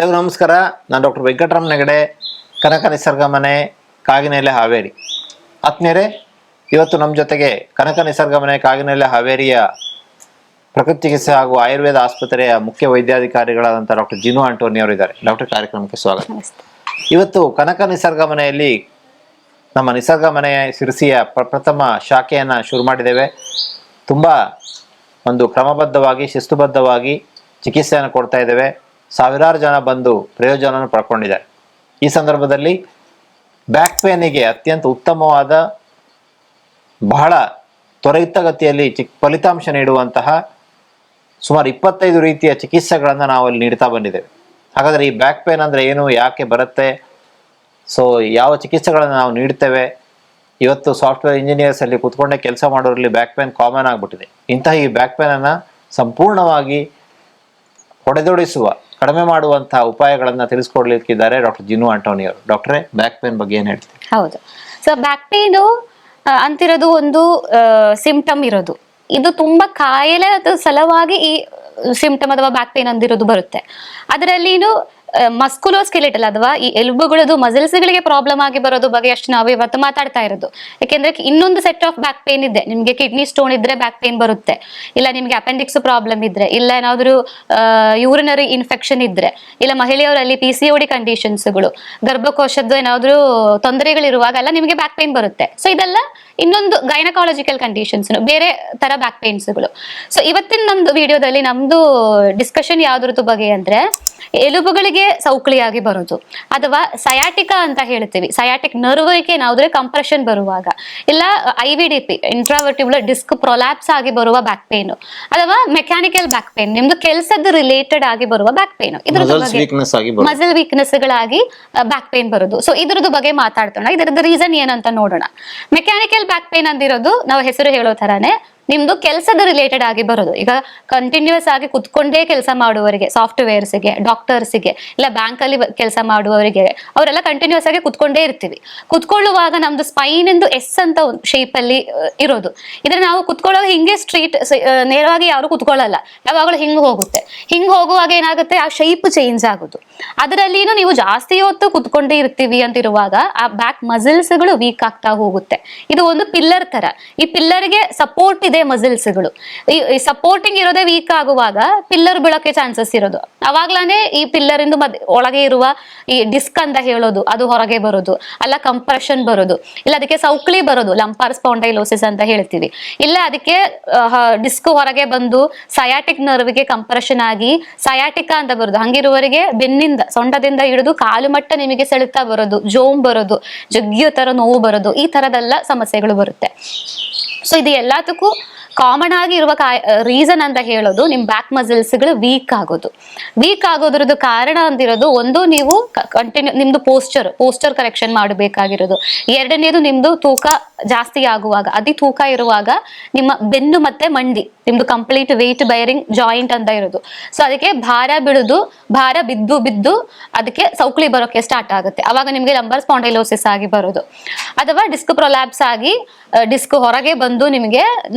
ಎಲ್ಲರಿಗೂ ನಮಸ್ಕಾರ. ನಾನು ಡಾಕ್ಟರ್ ವೆಂಕಟರಾಮನ್ ಹೆಗಡೆ, ಕನಕ ನಿಸರ್ಗ ಮನೆ, ಕಾಗಿನೆಲೆ, ಹಾವೇರಿ. ಆತ್ಮೀಯರೇ, ಇವತ್ತು ನಮ್ಮ ಜೊತೆಗೆ ಕನಕ ನಿಸರ್ಗ ಮನೆ, ಕಾಗಿನೆಲೆ, ಹಾವೇರಿಯ ಪ್ರಕೃತಿ ಚಿಕಿತ್ಸೆ ಹಾಗೂ ಆಯುರ್ವೇದ ಆಸ್ಪತ್ರೆಯ ಮುಖ್ಯ ವೈದ್ಯಾಧಿಕಾರಿಗಳಾದಂಥ ಡಾಕ್ಟರ್ ಜಿನು ಆಂಟೋನಿ ಅವರು ಇದ್ದಾರೆ. ಡಾಕ್ಟರ್, ಕಾರ್ಯಕ್ರಮಕ್ಕೆ ಸ್ವಾಗತ. ಇವತ್ತು ಕನಕ ನಿಸರ್ಗ ಮನೆಯಲ್ಲಿ ನಮ್ಮ ನಿಸರ್ಗ ಮನೆಯ ಸಿರಸಿಯ ಪ್ರಥಮ ಶಾಖೆಯನ್ನು ಶುರು ಮಾಡಿದ್ದೇವೆ. ತುಂಬ ಒಂದು ಕ್ರಮಬದ್ಧವಾಗಿ, ಶಿಸ್ತುಬದ್ಧವಾಗಿ ಚಿಕಿತ್ಸೆಯನ್ನು ಕೊಡ್ತಾ ಇದ್ದೇವೆ. ಸಾವಿರಾರು ಜನ ಬಂದು ಪ್ರಯೋಜನವನ್ನು ಪಡ್ಕೊಂಡಿದ್ದಾರೆ. ಈ ಸಂದರ್ಭದಲ್ಲಿ ಬ್ಯಾಕ್ ಪೇನಿಗೆ ಅತ್ಯಂತ ಉತ್ತಮವಾದ, ಬಹಳ ತ್ವರಿತಗತಿಯಲ್ಲಿ ಫಲಿತಾಂಶ ನೀಡುವಂತಹ ಸುಮಾರು 25 ರೀತಿಯ ಚಿಕಿತ್ಸೆಗಳನ್ನು ನಾವು ಅಲ್ಲಿ ನೀಡ್ತಾ ಬಂದಿದ್ದೇವೆ. ಹಾಗಾದರೆ ಈ ಬ್ಯಾಕ್ ಪೇನ್ ಅಂದರೆ ಏನು, ಯಾಕೆ ಬರುತ್ತೆ, ಸೊ ಯಾವ ಚಿಕಿತ್ಸೆಗಳನ್ನು ನಾವು ನೀಡ್ತೇವೆ? ಇವತ್ತು ಸಾಫ್ಟ್ವೇರ್ ಇಂಜಿನಿಯರ್ಸ್ ಅಲ್ಲಿ ಕೂತ್ಕೊಂಡೆ ಕೆಲಸ ಮಾಡೋರಲ್ಲಿ ಬ್ಯಾಕ್ ಪೇನ್ ಕಾಮನ್ ಆಗಿಬಿಟ್ಟಿದೆ. ಇಂತಹ ಈ ಬ್ಯಾಕ್ ಪೇನನ್ನು ಸಂಪೂರ್ಣವಾಗಿ ಹೊಡೆದೊಡಿಸುವ, ಕಡಿಮೆ ಮಾಡುವಂತಹ ಉಪಾಯಗಳನ್ನ ತಿಳಿಸ್ಕೊಡ್ಲಿಕ್ಕಿದ್ದಾರೆ ಡಾಕ್ಟರ್ ಜಿನು ಆಂಟೋನಿ ಅವರು. ಡಾಕ್ಟ್ರೇ, ಬ್ಯಾಕ್ ಪೇನ್ ಬಗ್ಗೆ ಏನ್ ಹೇಳ್ತೀವಿ? ಹೌದು, ಸೊ ಬ್ಯಾಕ್ ಪೇನ್ ಅಂತಿರೋದು ಒಂದು ಸಿಂಪ್ಟಮ್ ಇರೋದು. ಇದು ತುಂಬಾ ಕಾಯಿಲೆ ಸಲುವಾಗಿ ಈ ಸಿಂಪ್ಟಮ್ ಅಥವಾ ಬ್ಯಾಕ್ ಪೇನ್ ಅಂದಿರೋದು ಬರುತ್ತೆ. ಅದರಲ್ಲಿ ಮಸ್ಕುಲೋಸ್ಕೆಲೆಟಲ್ ಅಥವಾ ಈ ಎಲುಬುಗಳದು ಮಸಲ್ಸ್ಗಳಿಗೆ ಪ್ರಾಬ್ಲಮ್ ಆಗಿ ಬರೋದು ಬಗ್ಗೆ ಅಷ್ಟು ನಾವು ಇವತ್ತು ಮಾತಾಡ್ತಾ ಇರೋದು. ಯಾಕೆಂದ್ರೆ ಇನ್ನೊಂದು ಸೆಟ್ ಆಫ್ ಬ್ಯಾಕ್ ಪೇನ್ ಇದೆ. ನಿಮ್ಗೆ ಕಿಡ್ನಿ ಸ್ಟೋನ್ ಇದ್ರೆ ಬ್ಯಾಕ್ ಪೇನ್ ಬರುತ್ತೆ, ಇಲ್ಲ ನಿಮ್ಗೆ ಅಪೆಂಡಿಕ್ಸ್ ಪ್ರಾಬ್ಲಮ್ ಇದ್ರೆ, ಇಲ್ಲ ಏನಾದ್ರು ಯೂರಿನರಿ ಇನ್ಫೆಕ್ಷನ್ ಇದ್ರೆ, ಇಲ್ಲ ಮಹಿಳೆಯರಲ್ಲಿ PCOD ಕಂಡೀಷನ್ಸ್ಗಳು, ಗರ್ಭಕೋಶದ್ದು ಏನಾದ್ರು ತೊಂದರೆಗಳಿರುವಾಗ ಎಲ್ಲ ನಿಮಗೆ ಬ್ಯಾಕ್ ಪೇನ್ ಬರುತ್ತೆ. ಸೊ ಇದೆಲ್ಲ ಇನ್ನೊಂದು ಗೈನಕಾಲಜಿಕಲ್ ಕಂಡೀಷನ್ಸ್, ಬೇರೆ ತರ ಬ್ಯಾಕ್ ಪೇನ್ಸ್ಗಳು. ಸೊ ಇವತ್ತಿನ ನಮ್ದು ವಿಡಿಯೋದಲ್ಲಿ ನಮ್ದು ಡಿಸ್ಕಷನ್ ಯಾವ್ದ್ರದ್ದು ಬಗ್ಗೆ ಅಂದ್ರೆ, ಎಲುಬುಗಳಿಗೆ ಸೌಕಳಿಯಾಗಿ ಬರೋದು ಅಥವಾ ಸಯಾಟಿಕಾ ಅಂತ ಹೇಳ್ತೀವಿ. ಸಯಾಟಿಕ್ ನರ್ವ್ಗೆ ಏನಾದ್ರೆ ಕಂಪ್ರೆಷನ್ ಬರುವಾಗ, ಇಲ್ಲ IVDP ಇಂಟ್ರಾವರ್ಟಿಬ್ಯುಲರ್ ಡಿಸ್ಕ್ ಪ್ರೊಲ್ಯಾಪ್ಸ್ ಆಗಿ ಬರುವ ಬ್ಯಾಕ್ ಪೇನ್, ಅಥವಾ ಮೆಕ್ಯಾನಿಕಲ್ ಬ್ಯಾಕ್ ಪೇನ್, ನಿಮ್ದು ಕೆಲಸದ ರಿಲೇಟೆಡ್ ಆಗಿ ಬರುವ ಬ್ಯಾಕ್ ಪೇನ್, ಮಸಲ್ ವೀಕ್ನೆಸ್ ಗಳಾಗಿ ಬ್ಯಾಕ್ ಪೇನ್ ಬರೋದು. ಸೊ ಇದ್ರದ್ದು ಬಗ್ಗೆ ಮಾತಾಡ್ತೋಣ. ಇದರದ ರೀಸನ್ ಏನಂತ ನೋಡೋಣ. ಮೆಕ್ಯಾನಿಕಲ್ ಬ್ಯಾಕ್ ಪೇನ್ ಅಂದಿರೋದು ನಾವು ಹೆಸರು ಹೇಳೋ ತರಾನೇ ನಿಮ್ದು ಕೆಲಸದ ರಿಲೇಟೆಡ್ ಆಗಿ ಬರೋದು. ಈಗ ಕಂಟಿನ್ಯೂಸ್ ಆಗಿ ಕುತ್ಕೊಂಡೇ ಕೆಲಸ ಮಾಡುವವರಿಗೆ, ಸಾಫ್ಟ್ವೇರ್ಸ್ಗೆ, ಡಾಕ್ಟರ್ಸ್ಗೆ, ಇಲ್ಲ ಬ್ಯಾಂಕ್ ಅಲ್ಲಿ ಕೆಲಸ ಮಾಡುವವರಿಗೆ, ಅವರೆಲ್ಲ ಕಂಟಿನ್ಯೂಸ್ ಆಗಿ ಕುತ್ಕೊಂಡೇ ಇರ್ತೀವಿ. ಕುತ್ಕೊಳ್ಳುವಾಗ ನಮ್ದು ಸ್ಪೈನ್ ಎಂದು ಎಸ್ ಅಂತ ಒಂದು ಶೇಪ್ ಅಲ್ಲಿ ಇರೋದು. ಇದ್ರೆ ನಾವು ಕುತ್ಕೊಳ್ಳೋದು ಹಿಂಗೆ ಸ್ಟ್ರೀಟ್ ನೇರವಾಗಿ ಯಾರು ಕುತ್ಕೊಳ್ಳಲ್ಲ, ಯಾವಾಗಲೂ ಹಿಂಗ್ ಹೋಗುತ್ತೆ. ಹಿಂಗ್ ಹೋಗುವಾಗ ಏನಾಗುತ್ತೆ, ಆ ಶೇಪ್ ಚೇಂಜ್ ಆಗೋದು. ಅದರಲ್ಲಿನೂ ನೀವು ಜಾಸ್ತಿ ಹೊತ್ತು ಕುತ್ಕೊಂಡೇ ಇರ್ತೀವಿ ಅಂತ ಇರುವಾಗ ಆ ಬ್ಯಾಕ್ ಮಸಲ್ಸ್ಗಳು ವೀಕ್ ಆಗ್ತಾ ಹೋಗುತ್ತೆ. ಇದು ಒಂದು ಪಿಲ್ಲರ್ ತರ. ಈ ಪಿಲ್ಲರ್ಗೆ ಸಪೋರ್ಟ್ ಇದೆ ಮಸಲ್ಸ್ಗಳು. ಈ ಸಪೋರ್ಟಿಂಗ್ ಇರೋದೇ ವೀಕ್ ಆಗುವಾಗ ಪಿಲ್ಲರ್ ಬೀಳಕ್ಕೆ ಚಾನ್ಸಸ್ ಇರೋದು. ಅವಾಗ್ಲಾನೆ ಈ ಪಿಲ್ಲರ್ ಇಂದ ಒಳಗೆ ಇರುವ ಈ ಡಿಸ್ಕ್ ಅಂತ ಹೇಳೋದು ಅದು ಹೊರಗೆ ಬರೋದು, ಅಲ್ಲ ಕಂಪ್ರೆಷನ್ ಬರೋದು, ಇಲ್ಲ ಅದಕ್ಕೆ ಸೌಕ್ಳಿ ಬರೋದು, ಲಂಪಾರ್ ಸ್ಪಾಂಡೈಲೋಸಿಸ್ ಅಂತ ಹೇಳ್ತೀವಿ. ಇಲ್ಲ ಅದಕ್ಕೆ ಡಿಸ್ಕ್ ಹೊರಗೆ ಬಂದು ಸಯಾಟಿಕ್ ನರ್ವ್ಗೆ ಕಂಪ್ರೆಷನ್ ಆಗಿ ಸಯಾಟಿಕಾ ಅಂತ ಬರೋದು. ಹಂಗಿರುವವರಿಗೆ ಬೆನ್ನಿಂದ, ಸೊಂಟದಿಂದ ಹಿಡಿದು ಕಾಲು ಮಟ್ಟ ನಿಮಗೆ ಸೆಳೆತ ಬರೋದು, ಜೋಮ್ ಬರೋದು, ಜಗ್ಗಿಯೋ ತರ ನೋವು ಬರೋದು, ಈ ತರದೆಲ್ಲ ಸಮಸ್ಯೆಗಳು ಬರುತ್ತೆ. ಸೊ ಇದು ಎಲ್ಲದಕ್ಕೂ ಕಾಮನ್ ಆಗಿ ಇರುವ ರೀಸನ್ ಅಂತ ಹೇಳೋದು ನಿಮ್ ಬ್ಯಾಕ್ ಮಸಲ್ಸ್ಗಳು ವೀಕ್ ಆಗೋದು. ವೀಕ್ ಆಗೋದ್ರದ್ದು ಕಾರಣ ಅಂತಿರೋದು, ಒಂದು ನೀವು ಕಂಟಿನ್ಯೂ ನಿಮ್ದು ಪೋಸ್ಚರ್ ಕರೆಕ್ಷನ್ ಮಾಡಬೇಕಾಗಿರೋದು. ಎರಡನೇದು ನಿಮ್ದು ತೂಕ ಜಾಸ್ತಿ ಆಗುವಾಗ, ಅತಿ ತೂಕ ಇರುವಾಗ ನಿಮ್ಮ ಬೆನ್ನು ಮತ್ತೆ ಮಂಡಿ ನಿಮ್ದು ಕಂಪ್ಲೀಟ್ ವೆಯ್ಟ್ ಬೈರಿಂಗ್ ಜಾಯಿಂಟ್ ಅಂತ ಇರೋದು. ಸೊ ಅದಕ್ಕೆ ಭಾರ ಬಿದ್ದು ಅದಕ್ಕೆ ಸೌಕ್ಳಿ ಬರೋಕೆ ಸ್ಟಾರ್ಟ್ ಆಗುತ್ತೆ. ಅವಾಗ ನಿಮ್ಗೆ ಲಂಬರ್ ಸ್ಪಾಂಡೈಲೋಸಿಸ್ ಆಗಿ ಬರೋದು, ಅಥವಾ ಡಿಸ್ಕ್ ಪ್ರೊಲ್ಯಾಪ್ಸ್ ಆಗಿ ಡಿಸ್ಕ್ ಹೊರಗೆ ಬಂದು ನಿಮಗೆ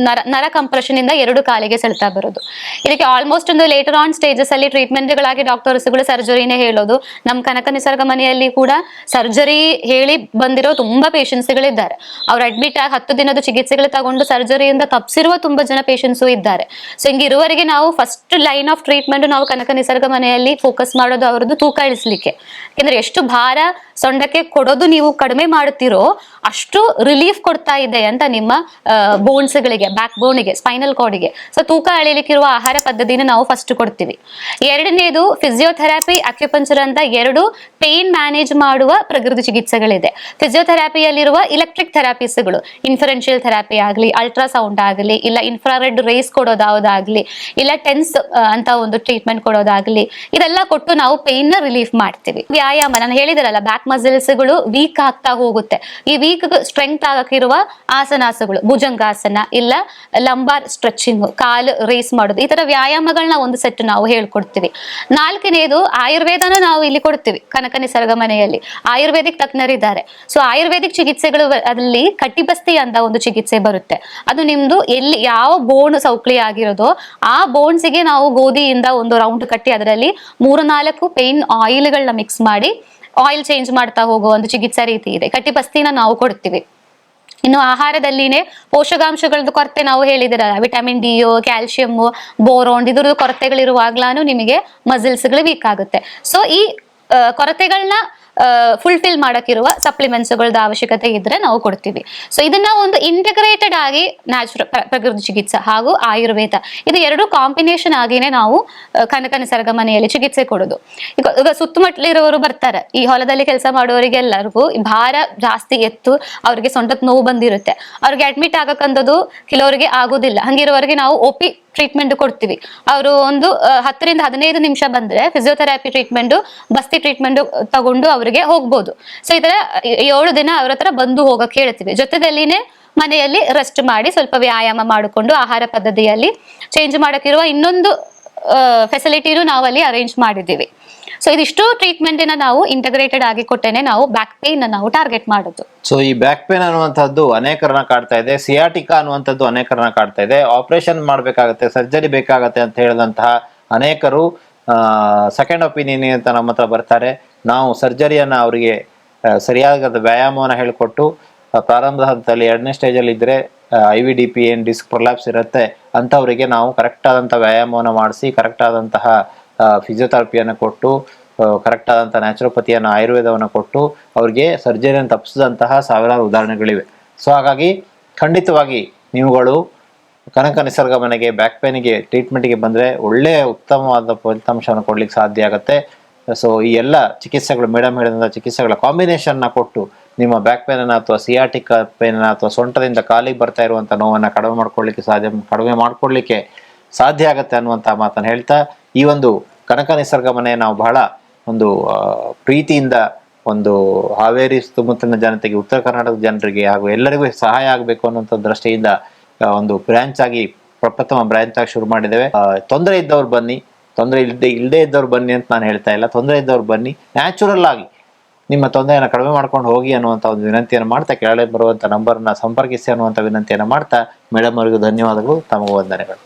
ನರ ಕಂಪ್ರೆಷನ್ ಇಂದ ಎರಡು ಕಾಲಿಗೆ ಸೆಳೆತ ಬರೋದು. ಇದಕ್ಕೆ ಆಲ್ಮೋಸ್ಟ್ ಒಂದು ಲೇಟರ್ ಆನ್ ಸ್ಟೇಜಸ್ ಅಲ್ಲಿ ಟ್ರೀಟ್ಮೆಂಟ್ಗಳಾಗಿ ಡಾಕ್ಟರ್ಸ್ಗಳು ಸರ್ಜರಿನೇ ಹೇಳೋದು. ನಮ್ಮ ಕನಕ ನಿಸರ್ಗ ಮನೆಯಲ್ಲಿ ಕೂಡ ಸರ್ಜರಿ ಹೇಳಿ ಬಂದಿರೋ ತುಂಬಾ ಪೇಷಂಟ್ಸ್ಗಳಿದ್ದಾರೆ. ಅವ್ರು ಅಡ್ಮಿಟ್ ಆಗಿ 10 ದಿನದ ಚಿಕಿತ್ಸೆಗಳು ತಗೊಂಡು ಸರ್ಜರಿಯಿಂದ ತಪ್ಪಿಸಿರುವ ತುಂಬಾ ಜನ ಪೇಷಂಟ್ಸು ಇದ್ದಾರೆ. ಸೊ ಹಿಂಗಿರುವವರೆಗೆ ನಾವು ಫಸ್ಟ್ ಲೈನ್ ಆಫ್ ಟ್ರೀಟ್ಮೆಂಟ್ ನಾವು ಕನಕ ನಿಸರ್ಗ ಮನೆಯಲ್ಲಿ ಫೋಕಸ್ ಮಾಡೋದು ಅವರದ್ದು ತೂಕ ಇಳಿಸ್ಲಿಕ್ಕೆ. ಯಾಕಂದ್ರೆ ಎಷ್ಟು ಭಾರ ಸೊಂಡಕ್ಕೆ ಕೊಡೋದು ನೀವು ಕಡಿಮೆ ಮಾಡುತ್ತೀರೋ ಅಷ್ಟು ರಿಲೀಫ್ ಕೊಡ್ತಾ ಇದೆ ಅಂತ ನಿಮ್ಮ ಬೋನ್ಸ್ಗಳಿಗೆ, ಬ್ಯಾಕ್ ಬೋನ್ಗೆ, ಸ್ಪೈನಲ್ ಕಾರ್ಡ್ಗೆ. ಸೊ ತೂಕ ಅಳಿಲಿಕ್ಕಿರುವ ಆಹಾರ ಪದ್ಧತಿನ ನಾವು ಫಸ್ಟ್ ಕೊಡ್ತೀವಿ. ಎರಡನೇದು ಫಿಸಿಯೋಥೆರಪಿ, ಅಕ್ಯುಪಂಚರ್ ಅಂತ ಎರಡು ಪೇನ್ ಮ್ಯಾನೇಜ್ ಮಾಡುವ ಪ್ರಕೃತಿ ಚಿಕಿತ್ಸೆಗಳಿದೆ. ಫಿಸಿಯೋಥೆರಪಿಯಲ್ಲಿರುವ ಇಲೆಕ್ಟ್ರಿಕ್ ಥೆರಪೀಸ್ಗಳು, ಇನ್ಫರೆನ್ಷಿಯಲ್ ಥೆರಪಿ ಆಗಲಿ, ಅಲ್ಟ್ರಾಸೌಂಡ್ ಆಗಲಿ, ಇಲ್ಲ ಇನ್ಫ್ರಾರೆಡ್ ರೇಸ್ ಕೊಡೋದಾಗಲಿ, ಇಲ್ಲ ಟೆನ್ಸ್ ಅಂತ ಒಂದು ಟ್ರೀಟ್ಮೆಂಟ್ ಕೊಡೋದಾಗ್ಲಿ, ಇದೆಲ್ಲ ಕೊಟ್ಟು ನಾವು ಪೇನ್ ನ ರಿಲೀಫ್ ಮಾಡ್ತೀವಿ. ವ್ಯಾಯಾಮ ನಾನು ಹೇಳಿದಿರಲ್ಲ, ಬ್ಯಾಕ್ ಮಸಲ್ಸ್ಗಳು ವೀಕ್ ಆಗ್ತಾ ಹೋಗುತ್ತೆ. ಈ ವೀಕ್ ಸ್ಟ್ರೆಂತ್ ಆಗಕ್ಕಿರುವ ಆಸನಾಸಗಳು, ಭುಜಂಗಾಸನ ಇಲ್ಲ ಲಂಬಾರ್ ಸ್ಟ್ರೆಚಿಂಗ್, ಕಾಲು ರೇಸ್ ಮಾಡೋದು, ಈ ತರ ವ್ಯಾಯಾಮಗಳನ್ನ ಒಂದು ಸೆಟ್ ನಾವು ಹೇಳ್ಕೊಡ್ತೀವಿ. ನಾಲ್ಕನೇದು ಆಯುರ್ವೇದನ ನಾವು ಇಲ್ಲಿ ಕೊಡ್ತೀವಿ ಕನಕ ನಿಸರ್ಗ ಮನೆಯಲ್ಲಿ. ಆಯುರ್ವೇದಿಕ್ ತಜ್ಞರಿದ್ದಾರೆ. ಸೊ ಆಯುರ್ವೇದಿಕ್ ಚಿಕಿತ್ಸೆಗಳು ಅದರಲ್ಲಿ ಕಟಿಬಸ್ತಿ ಅಂತ ಒಂದು ಚಿಕಿತ್ಸೆ ಬರುತ್ತೆ. ಅದು ನಿಮ್ದು ಎಲ್ಲಿ ಯಾವ ಬೋನ್ ಸೌಕ್ಲಿ ಆಗಿರೋದೋ ಆ ಬೋನ್ಸಿಗೆ ನಾವು ಗೋಧಿಯಿಂದ ಒಂದು ರೌಂಡ್ ಕಟ್ಟಿ ಅದರಲ್ಲಿ 3-4 ಪೇನ್ ಆಯಿಲ್ಗಳನ್ನ ಮಿಕ್ಸ್ ಮಾಡಿ ಆಯಿಲ್ ಚೇಂಜ್ ಮಾಡ್ತಾ ಹೋಗೋ ಒಂದು ಚಿಕಿತ್ಸಾ ರೀತಿ ಇದೆ. ಕಟಿಬಸ್ತಿನ ನಾವು ಕೊಡ್ತೀವಿ. ಇನ್ನು ಆಹಾರದಲ್ಲಿನೇ ಪೋಷಕಾಂಶಗಳದ್ದು ಕೊರತೆ ನಾವು ಹೇಳಿದಿರಲ್ಲ, ವಿಟಮಿನ್ ಡಿ, ಕ್ಯಾಲ್ಸಿಯಂ, ಬೋರಾನ್, ಇದ್ರದ್ದು ಕೊರತೆಗಳಿರುವಾಗ್ಲಾನು ನಿಮಗೆ ಮಸಲ್ಸ್ಗಳು ವೀಕ್ ಆಗುತ್ತೆ. ಸೊ ಈ ಕೊರತೆಗಳನ್ನ ಫುಲ್ಫಿಲ್ ಮಾಡಕ್ಕಿರುವ ಸಪ್ಲಿಮೆಂಟ್ಸ್ಗಳದ್ದು ಅವಶ್ಯಕತೆ ಇದ್ರೆ ನಾವು ಕೊಡ್ತೀವಿ. ಸೊ ಇದನ್ನ ಒಂದು ಇಂಟಿಗ್ರೇಟೆಡ್ ಆಗಿ ನ್ಯಾಚುರಲ್ ಪ್ರಕೃತಿ ಚಿಕಿತ್ಸೆ ಹಾಗೂ ಆಯುರ್ವೇದ ಇದು ಎರಡು ಕಾಂಬಿನೇಷನ್ ಆಗಿನೇ ನಾವು ಕನಕ ನಿಸರ್ಗ ಮನೆಯಲ್ಲಿ ಚಿಕಿತ್ಸೆ ಕೊಡೋದು. ಈಗ ಸುತ್ತಮುತ್ತಲಿರೋರು ಬರ್ತಾರೆ, ಈ ಹೊಲದಲ್ಲಿ ಕೆಲಸ ಮಾಡೋರಿಗೆಲ್ಲರಿಗೂ ಭಾರ ಜಾಸ್ತಿ ಎತ್ತು ಅವ್ರಿಗೆ ಸೊಂಟದ ನೋವು ಬಂದಿರುತ್ತೆ. ಅವ್ರಿಗೆ ಅಡ್ಮಿಟ್ ಆಗಕ್ಕಂಥದ್ದು ಕೆಲವರಿಗೆ ಆಗೋದಿಲ್ಲ. ಹಂಗಿರೋವರೆಗೆ ನಾವು OP ಟ್ರೀಟ್ಮೆಂಟ್ ಕೊಡ್ತೀವಿ. ಅವರು ಒಂದು 10-15 ನಿಮಿಷ ಬಂದ್ರೆ ಫಿಸಿಯೋಥೆರಪಿ ಟ್ರೀಟ್ಮೆಂಟ್, ಬಸ್ತಿ ಟ್ರೀಟ್ಮೆಂಟ್ ತಗೊಂಡು ಅವರಿಗೆ ಹೋಗ್ಬೋದು. ಸೊ ಈ ತರ 7 ದಿನ ಅವ್ರ ಹತ್ರ ಬಂದು ಹೋಗಕ್ಕೆ ಹೇಳ್ತೀವಿ. ಜೊತೆದಲ್ಲಿನೇ ಮನೆಯಲ್ಲಿ ರೆಸ್ಟ್ ಮಾಡಿ ಸ್ವಲ್ಪ ವ್ಯಾಯಾಮ ಮಾಡಿಕೊಂಡು ಆಹಾರ ಪದ್ಧತಿಯಲ್ಲಿ ಚೇಂಜ್ ಮಾಡಕ್ಕಿರುವ ಇನ್ನೊಂದು ಫೆಸಿಲಿಟಿನೂ ನಾವು ಅಲ್ಲಿ ಅರೇಂಜ್ ಮಾಡಿದ್ದೀವಿ. ಸೊ ಇದಿಷ್ಟು ಟ್ರೀಟ್ಮೆಂಟ್ ನಾವು ಇಂಟಗ್ರೇಟೆಡ್ ಆಗಿ ಕೊಟ್ಟೇನೆ ನಾವು ಬ್ಯಾಕ್ ಪೇನ್ ನಾವು ಟಾರ್ಗೆಟ್ ಮಾಡೋದು. ಸೊ ಈ ಬ್ಯಾಕ್ ಪೇನ್ ಅನ್ನುವಂಥದ್ದು ಅನೇಕರನ್ನ ಕಾಡ್ತಾ ಇದೆ, ಸಿಯಾಟಿಕಾ ಅನ್ನುವಂಥದ್ದು ಅನೇಕರನ್ನ ಕಾಡ್ತಾ ಇದೆ. ಆಪರೇಷನ್ ಮಾಡ್ಬೇಕಾಗತ್ತೆ, ಸರ್ಜರಿ ಬೇಕಾಗತ್ತೆ ಅಂತ ಹೇಳಿದಂತಹ ಅನೇಕರು ಸೆಕೆಂಡ್ ಒಪಿನಿಯನ್ ಅಂತ ನಮ್ಮ ಹತ್ರ ಬರ್ತಾರೆ. ನಾವು ಸರ್ಜರಿಯನ್ನ ಅವರಿಗೆ ಸರಿಯಾದ ವ್ಯಾಯಾಮವನ್ನು ಹೇಳಿಕೊಟ್ಟು ಪ್ರಾರಂಭದ ಹಂತದಲ್ಲಿ 2ನೇ ಸ್ಟೇಜಲ್ಲಿ ಇದ್ರೆ IVDP ಏನ್ ಡಿಸ್ಕ್ ಪ್ರೊಲ್ಯಾಪ್ಸ್ ಇರುತ್ತೆ ಅಂಥವರಿಗೆ ನಾವು ಕರೆಕ್ಟ್ ಆದಂಥ ವ್ಯಾಯಾಮವನ್ನು ಮಾಡಿಸಿ, ಕರೆಕ್ಟ್ ಆದಂತಹ ಫಿಸಿಯೋಥೆರಪಿಯನ್ನು ಕೊಟ್ಟು, ಕರೆಕ್ಟ್ ಆದಂಥ ನ್ಯಾಚುರೋಪತಿಯನ್ನು, ಆಯುರ್ವೇದವನ್ನು ಕೊಟ್ಟು ಅವ್ರಿಗೆ ಸರ್ಜರಿಯನ್ನು ತಪ್ಪಿಸಿದಂತಹ ಸಾವಿರಾರು ಉದಾಹರಣೆಗಳಿವೆ. ಸೊ ಹಾಗಾಗಿ ಖಂಡಿತವಾಗಿ ನೀವುಗಳು ಕನಕ ನಿಸರ್ಗ ಮನೆಗೆ ಬ್ಯಾಕ್ ಪೇನಿಗೆ ಟ್ರೀಟ್ಮೆಂಟ್ಗೆ ಬಂದರೆ ಒಳ್ಳೆಯ ಉತ್ತಮವಾದ ಫಲಿತಾಂಶವನ್ನು ಕೊಡ್ಲಿಕ್ಕೆ ಸಾಧ್ಯ ಆಗುತ್ತೆ. ಸೊ ಈ ಎಲ್ಲ ಚಿಕಿತ್ಸೆಗಳು, ಮೇಡಮ್ ಹೇಳಿದಂಥ ಚಿಕಿತ್ಸೆಗಳ ಕಾಂಬಿನೇಷನ್ನ ಕೊಟ್ಟು ನಿಮ್ಮ ಬ್ಯಾಕ್ ಪೇನನ್ನು ಅಥವಾ ಸಿಯಾಟಿಕ್ ಪೇನನ್ನು ಅಥವಾ ಸೊಂಟದಿಂದ ಕಾಲಿಗೆ ಬರ್ತಾ ಇರುವಂಥ ನೋವನ್ನು ಕಡಿಮೆ ಮಾಡ್ಕೊಳ್ಳಿಕ್ಕೆ ಸಾಧ್ಯ ಆಗುತ್ತೆ ಅನ್ನುವಂಥ ಮಾತನ್ನು ಹೇಳ್ತಾ, ಈ ಒಂದು ಕನಕ ನಿಸರ್ಗ ಮನೆ ನಾವು ಬಹಳ ಒಂದು ಪ್ರೀತಿಯಿಂದ ಒಂದು ಹಾವೇರಿ ಸುತ್ತಮುತ್ತಲಿನ ಜನತೆಗೆ, ಉತ್ತರ ಕರ್ನಾಟಕದ ಜನರಿಗೆ ಹಾಗೂ ಎಲ್ಲರಿಗೂ ಸಹಾಯ ಆಗಬೇಕು ಅನ್ನುವಂಥ ದೃಷ್ಟಿಯಿಂದ ಒಂದು ಬ್ರಾಂಚ್ ಆಗಿ, ಪ್ರಪ್ರಥಮ ಬ್ರಾಂಚ್ ಆಗಿ ಶುರು ಮಾಡಿದ್ದೇವೆ. ತೊಂದರೆ ಇದ್ದವ್ರು ಬನ್ನಿ, ತೊಂದರೆ ಇಲ್ಲದೆ ಇದ್ದವ್ರು ಬನ್ನಿ ಅಂತ ನಾನು ಹೇಳ್ತಾ ಇಲ್ಲ. ತೊಂದರೆ ಇದ್ದವ್ರು ಬನ್ನಿ, ನ್ಯಾಚುರಲ್ ಆಗಿ ನಿಮ್ಮ ತೊಂದರೆಯನ್ನು ಕಡಿಮೆ ಮಾಡ್ಕೊಂಡು ಹೋಗಿ ಅನ್ನುವಂಥ ಒಂದು ವಿನಂತಿಯನ್ನು ಮಾಡ್ತಾ, ಕೆಳಗೆ ಬರುವಂಥ ನಂಬರ್ನ ಸಂಪರ್ಕಿಸಿ ಅನ್ನುವಂಥ ವಿನಂತಿಯನ್ನು ಮಾಡ್ತಾ, ಮೇಡಮ್ ಅವರಿಗೂ ಧನ್ಯವಾದಗಳು, ತಮಗೂ ವಂದನೆಗಳು.